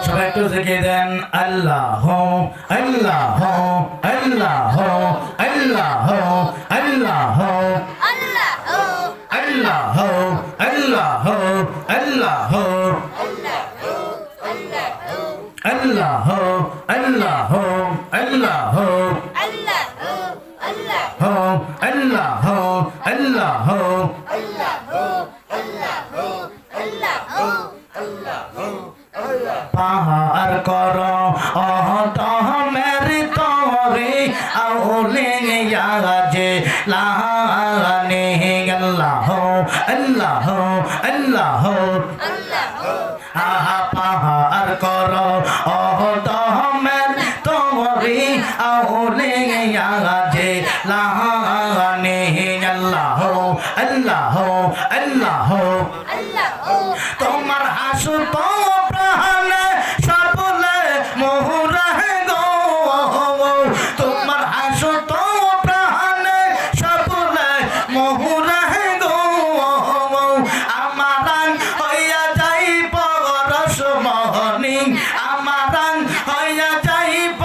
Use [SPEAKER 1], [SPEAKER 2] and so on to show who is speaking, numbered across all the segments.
[SPEAKER 1] সবাই একটু জিকির দেন আল্লাহ আল্লাহ আল্লাহ আল্লাহ আল্লাহ আল্লাহ আল্লাহ আল্লাহ আল্লাহ আল্লাহ আল্লাহ আল্লাহ আল্লাহ পাহাড় কর মেরি তোরে আউলে যে লানে আল্লাহ আল্লাহ আল্লাহ আহা পাহাড় কর মেরি তোরে আউলে যে লানে আল্লাহ আল্লাহ আল্লাহ তোমার হাসু তো প্রাণে সবলে মোহরা গো তোমার হাসু তো প্রাণে সবলে মোহরা গো আমারান হইয়া যাইব রসমহনি আমারান হইয়া যাইব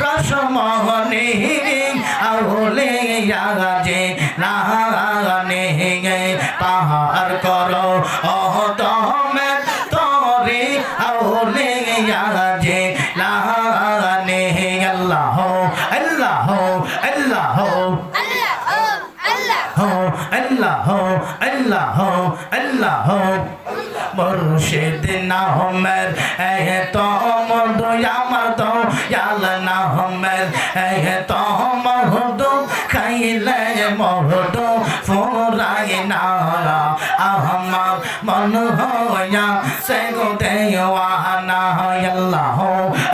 [SPEAKER 1] রসমহনি আউলে যে লানে পাহাড় করো তমে তোরে আউলে যে লানে আল্লাহ আল্লাহ আল্লাহ আল্লাহ আল্লাহ আল্লাহ মুর্শিদ নামের তো মধু আমার তো ইয়াল নামের তো মধু খাইলে মধু ফুরাই না আমার মন হইয়া সে গো দেওয়ানা আল্লাহ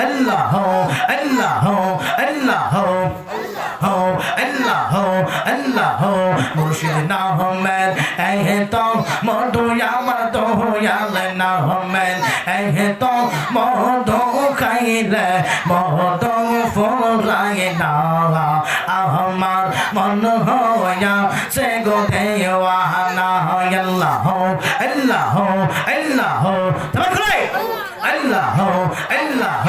[SPEAKER 1] আল্লাহ আল্লাহ আল্লাহ আল্লাহ আল্লাহ মুর্শিদ নামের তো মধু আমার তো ইয়াল নামের তো মধু খাইলে মধু ফুরাই না আমার মন হইয়া সে গো দেওয়ানা আল্লাহ আল্লাহ আল্লাহ আল্লাহ আল্লাহ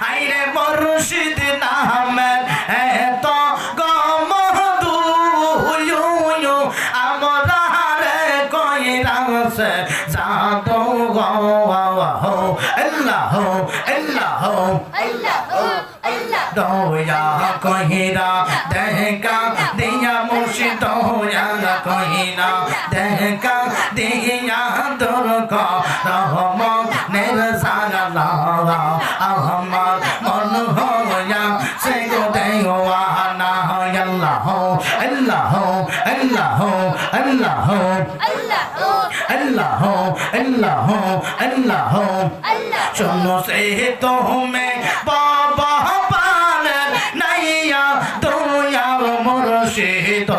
[SPEAKER 1] আইরে মুর্শিদ নামের তো গমধু আমরা রে কইরাছে জাদু গো আল্লাহ আল্লাহ দয়া কহিরা দেখা দিয়া মুর্শিদ দয়া কহিরা দেখা দিয়া দুর্গ রহম নের সাগলা আমার মন হইয়া সে গো দেওয়ানা আল্লাহ আল্লাহ আল্লাহ আল্লাহ আল্লাহ আল্লাহ আল্লাহ শোনো সে তো মে বাবা পানের নাইয়া দয়া মুর্শিদ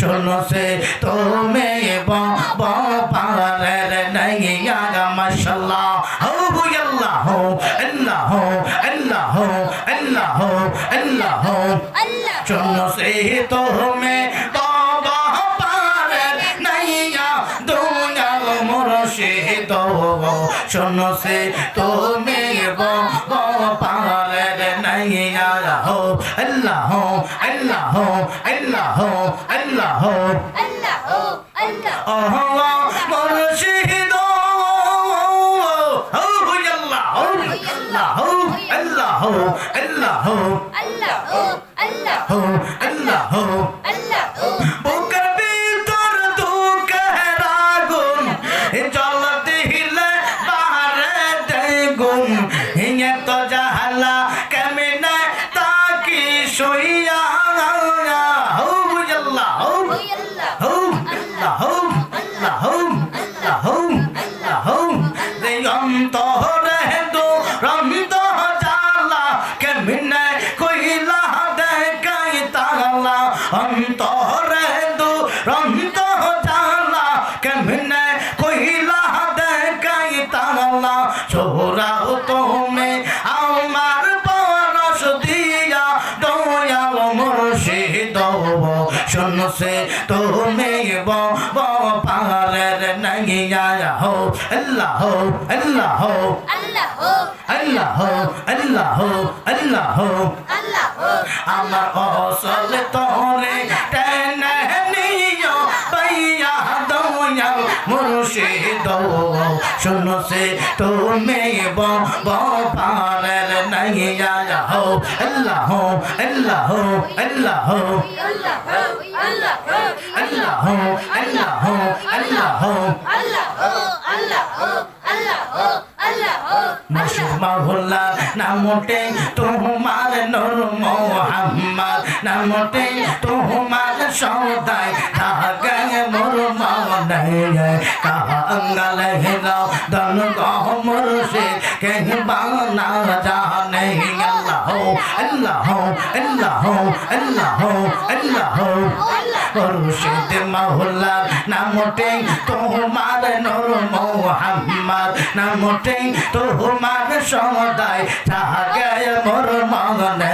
[SPEAKER 1] শোনো সে তো মে বাবা পানের নাইয়া মাশাআল্লাহ আল্লাহ আল্লাহ আল্লাহ আল্লাহ আল্লাহ শোনো সে তো মে বাবা পানের নাইয়া দয়া মুর্শিদ শোনো সে তো মে বাবা পানের নাইয়া আল্লাহ আল্লাহ আল্লাহ আল্লাহ আল্লাহ মুর্শিদ আল্লাহ আল্লাহ আল্লাহ বুকের ভিতর দুঃখের আগুন জ্বলতে হিলে বাহারে দেগুন এত জাহালা কেমনে তাকি সইয়া আল্লাহ আল্লাহ অন্তরে দুরন্ত জালা কেমনে কইলা দেখাইতা পারের নাইয়া হো আল্লাহ আল্লাহ
[SPEAKER 2] আল্লাহ
[SPEAKER 1] আল্লাহ আল্লাহ আল্লাহ
[SPEAKER 2] আল্লাহ
[SPEAKER 1] আমার অসল তোরে টেনে নিও পাইয়া দয়া মুর্শিদ শুনো সে তুমি পারের নাইয়া হো আল্লাহ আল্লাহ আল্লাহ আল্লাহ আল্লাহ মুর্শিদ মাওলা নামতে তোমার নূর মোহাম্মদ নামতে তোমার সদাই থাকে মোর মনে কাঙ্গাল হেরাও দন গো মুর্শিদ কে বানা জানে আল্লাহ আল্লাহ আল্লাহ আল্লাহ আল্লাহ মুর্শিদ মাওলা নামতে তোমার নূর মোহাম্মদ নামতে তোমার সদাই থাকে মোর মনে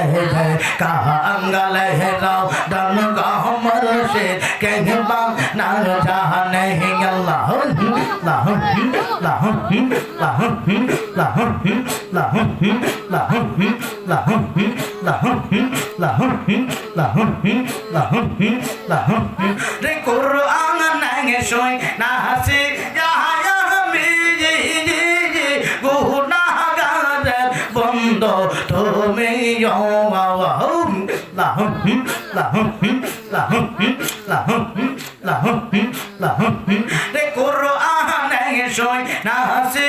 [SPEAKER 1] কাঙ্গাল হেরাও দন গো মুর্শিদ কে বানা জানে আল্লাহ আল্লাহ আল্লাহ আল্লাহ আল্লাহ রে কুরআন নাগে সই না হাসি আমি গুনাহগার বন্ধ তুমি রে কুরআন নাগে সই না হাসি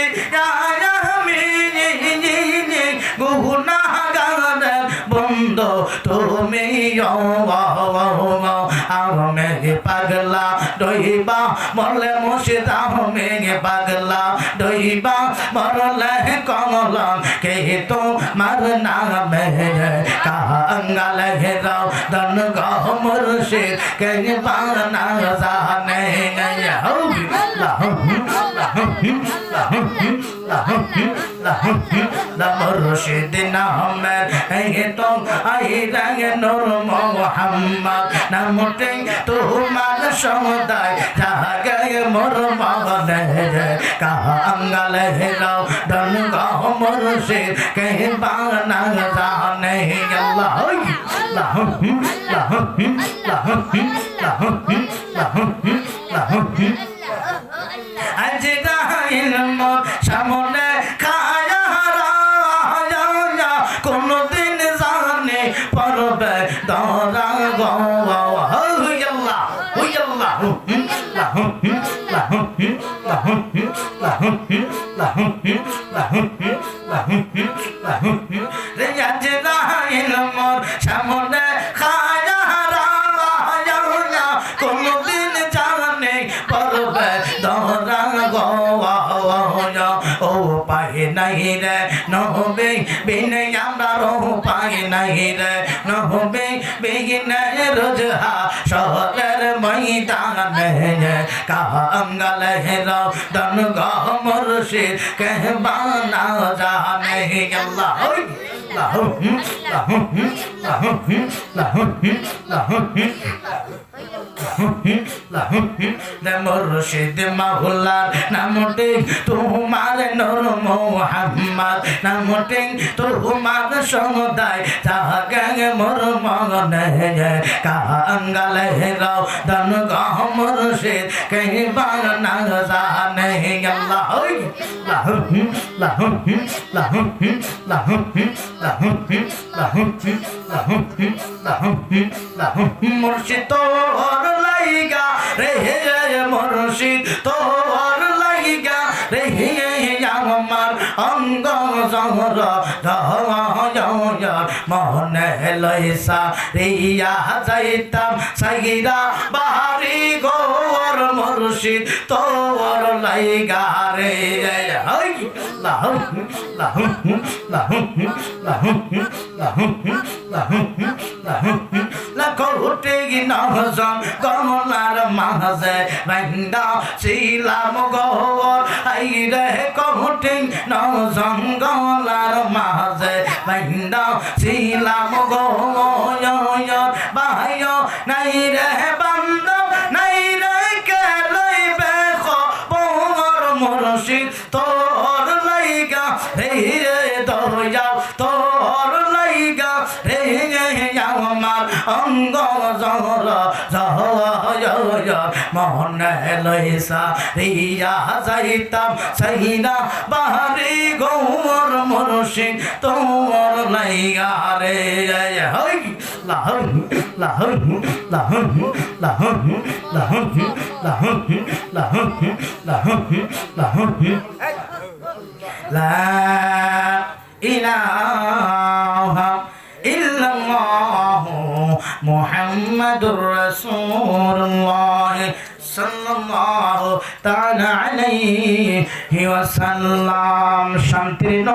[SPEAKER 1] আমি গুনাহগার বন্ধ তুমি আমি পাগলা দইবা মরলে মুর্শিদ আমি পাগলা দইবা মরলে কমলম কে তো মার নামে কাঙ্গাল হেরাও দন গো মুর্শিদ কে বানা জানে মুর্শিদ নামের তো আই রাগে নূর মোহাম্মদ নামতে তোমার সদাই জাগে মোর মনে কাঙ্গাল হেরাও দন গো মুর্শিদ কে বানা জানে আল্লাহ আল্লাহ আজ দাইল মোর সামনে খায়া কোনদিন জানে পরবে দরা গো সামনে খায়া কোনদিন জানে পরবে দরা গো ও পাই নাই রে নহবে বিনে আমরা রো পাই নাই রে নহবে বিনে রোজহা শহরের ময়দানে কাঙ্গাল হেরাও দন গো মুর্শিদ কে বানা জানে আল্লাহ মুর্শিদ মাওলার নামতে তোমার নূর মোহাম্মদ নামতে তোমার সদাই জাগে মোর মনে কাঙ্গাল হেরাও দন গো মুর্শিদ কে বানা জানে আল্লাহ মুর্শিদ তোর লাইগা রে মুর্শিদ তোর লাইগা রে আমার অঙ্গ জহর মনে লইসা রিয়া যাইতাম সাইরা বাহারি গোর মুর্শিদ তোর লাইগা রে কোটি নজম কমলার মাঝে বাইন্দা ছিলাম গোর আই রে কোটি নজম কমলার মাঝে বাইন্দা ছিলাম গোর বাহায় নাই রে বান্ধব নাই রে লইসা রিয়া যাইতাম সাইনা বাহারি গৌর মুর্শিদ তোর লাইগা রে হই লাহম লাহম লাহম লাহম লাহম লাহম লাহম লাহম লাহম লা ইলাহা ইল্লাল্লাহ মুহাম্মাদুর রাসূলুল্লাহ সাল্লাল্লাহু তাআলা আলাইহি ওয়াসাল্লাম। শান্তির